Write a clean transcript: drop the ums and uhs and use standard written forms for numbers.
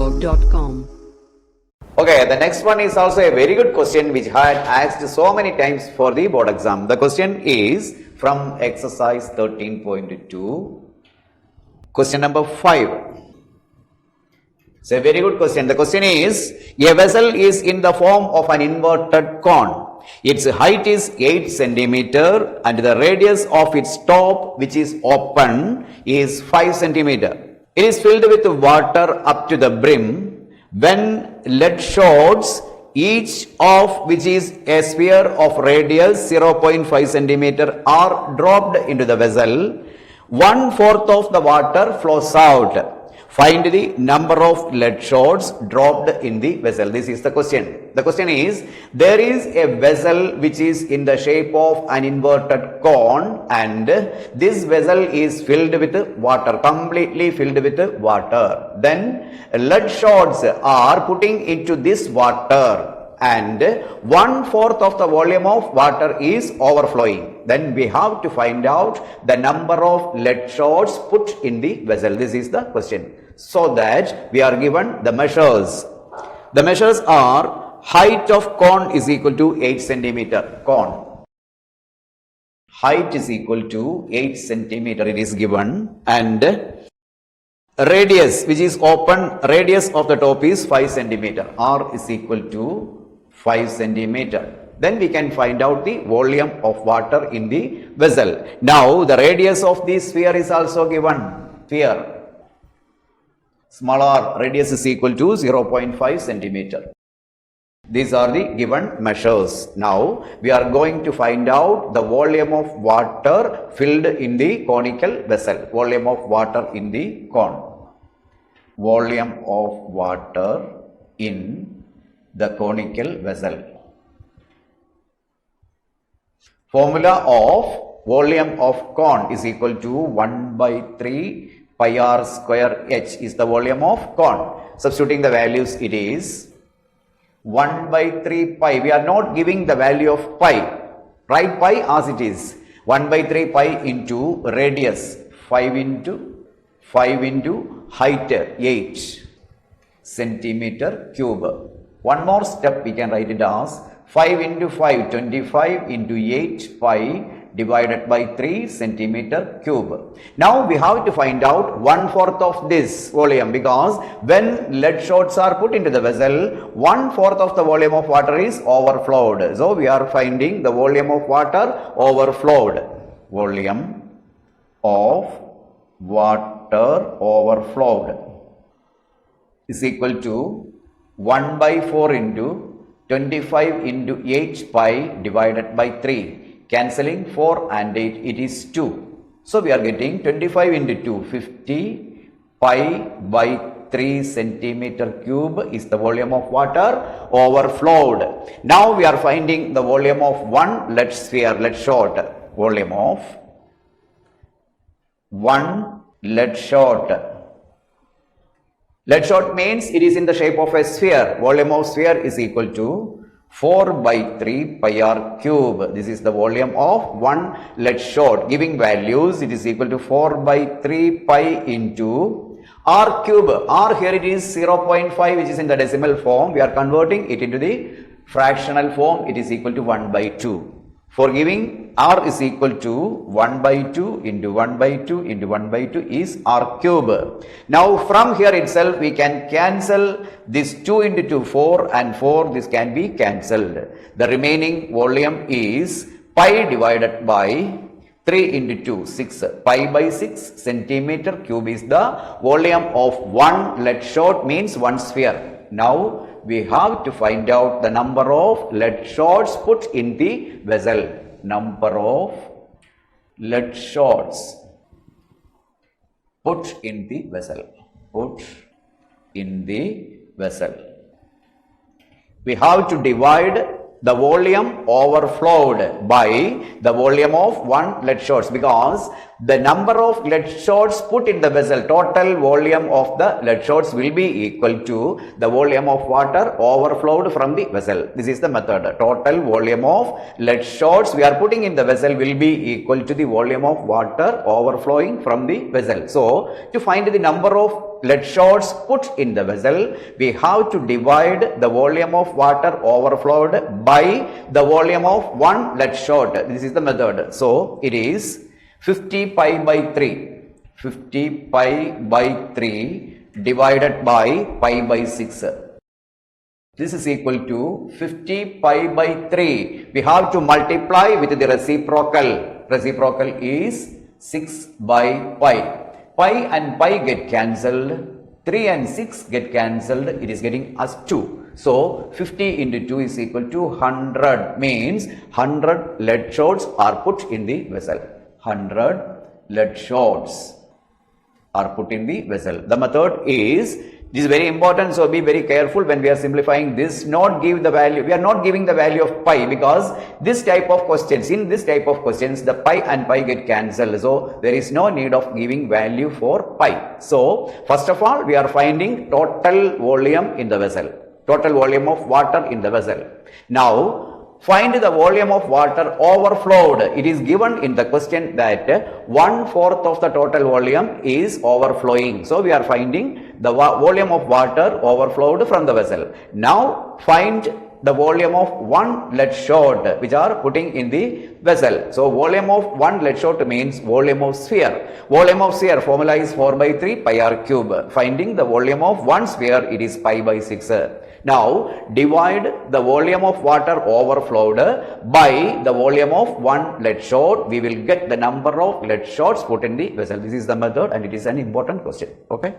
StudyMode.com. Okay, the next one is also a very good question which I had asked so many times for the board exam. The question is from exercise 13.2, question number 5. It's a very good question. The question is, a vessel is in the form of an inverted cone. Its height is 8 centimeter and the radius of its top, which is open, is 5 centimeter. It is filled with water up to the brim. When lead shots, each of which is a sphere of radius 0.5 centimeter, are dropped into the vessel, 1/4 of the water flows out. Find the number of lead shots dropped in the vessel. This is the question. The question is, there is a vessel which is in the shape of an inverted cone and this vessel is filled with water, completely filled with water. Then lead shots are putting into this water and 1/4 of the volume of water is overflowing. Then we have to find out the number of lead shots put in the vessel. This is the question. So that we are given the measures. The measures are height of cone is equal to 8 centimeter. Cone. Height is equal to 8 centimeter. It is given. And radius, which is open, radius of the top is 5 centimeter. R is equal to 5 centimeter. Then we can find out the volume of water in the vessel. Now the radius of the sphere is also given. Sphere. Small r, radius is equal to 0.5 centimeter. These are the given measures. Now we are going to find out the volume of water filled in the conical vessel. Volume of water in the cone. Volume of water in the conical vessel. Formula of volume of cone is equal to 1/3 pi r square h is the volume of cone. Substituting the values, it is 1/3 pi. We are not giving the value of pi. Write pi as it is. 1/3 pi into radius 5 into height 8 centimeter cube. One more step, we can write it as 5 into 5, 25 into 8 pi divided by 3 centimeter cube. Now we have to find out 1/4 of this volume, because when lead shots are put into the vessel, 1/4 of the volume of water is overflowed. So we are finding the volume of water overflowed. Volume of water overflowed is equal to 1/4 into 25 into 8 pi divided by 3. Cancelling 4 and 8, it is 2. So we are getting 25 into 2, 50 pi by 3 centimeter cube is the volume of water overflowed. Now we are finding the volume of one lead sphere, lead shot. Volume of one lead shot. Lead shot means it is in the shape of a sphere. Volume of sphere is equal to 4/3 pi r cube. This is the volume of one lead shot. Giving values, it is equal to 4/3 pi into r cube. R here it is 0.5, which is in the decimal form. We are converting it into the fractional form. It is equal to 1/2. For giving r is equal to 1/2 into 1/2 into 1/2 is r cube. Now from here itself we can cancel this 2 into 2, 4 and 4, this can be cancelled. The remaining volume is pi divided by 3 into 2, 6. Pi by 6 centimeter cube is the volume of one lead shot, means one sphere. Now we have to find out the number of lead shots put in the vessel. Number of lead shots put in the vessel. Put in the vessel. We have to divide the volume overflowed by the volume of one lead shots, because the number of lead shots put in the vessel, total volume of the lead shots will be equal to the volume of water overflowed from the vessel. This is the method. Total volume of lead shots we are putting in the vessel will be equal to the volume of water overflowing from the vessel. So to find the number of lead shots put in the vessel, we have to divide the volume of water overflowed by the volume of one lead shot. This is the method. So it is 50 pi by 3. 50 pi by 3 divided by pi by 6. This is equal to 50 pi by 3. We have to multiply with the reciprocal. Reciprocal is 6 by pi. Pi and pi get cancelled. 3 and 6 get cancelled. It is getting us 2. So 50 into 2 is equal to 100. Means 100 lead shots are put in the vessel. 100 lead shots are put in the vessel. The method is, this is very important, so be very careful when we are simplifying this. Not give the value, we are not giving the value of pi, because this type of questions, in this type of questions, the pi and pi get cancelled. So there is no need of giving value for pi. So first of all, we are finding total volume in the vessel, total volume of water in the vessel. Now find the volume of water overflowed. It is given in the question that 1/4 of the total volume is overflowing. So we are finding the volume of water overflowed from the vessel. Now find the volume of one lead shot which are putting in the vessel. So volume of one lead shot means volume of sphere. Volume of sphere formula is 4 by 3 pi r cube. Finding the volume of one sphere, it is pi by 6. Now divide the volume of water overflowed by the volume of one lead shot. We will get the number of lead shots put in the vessel. This is the method and it is an important question. Okay.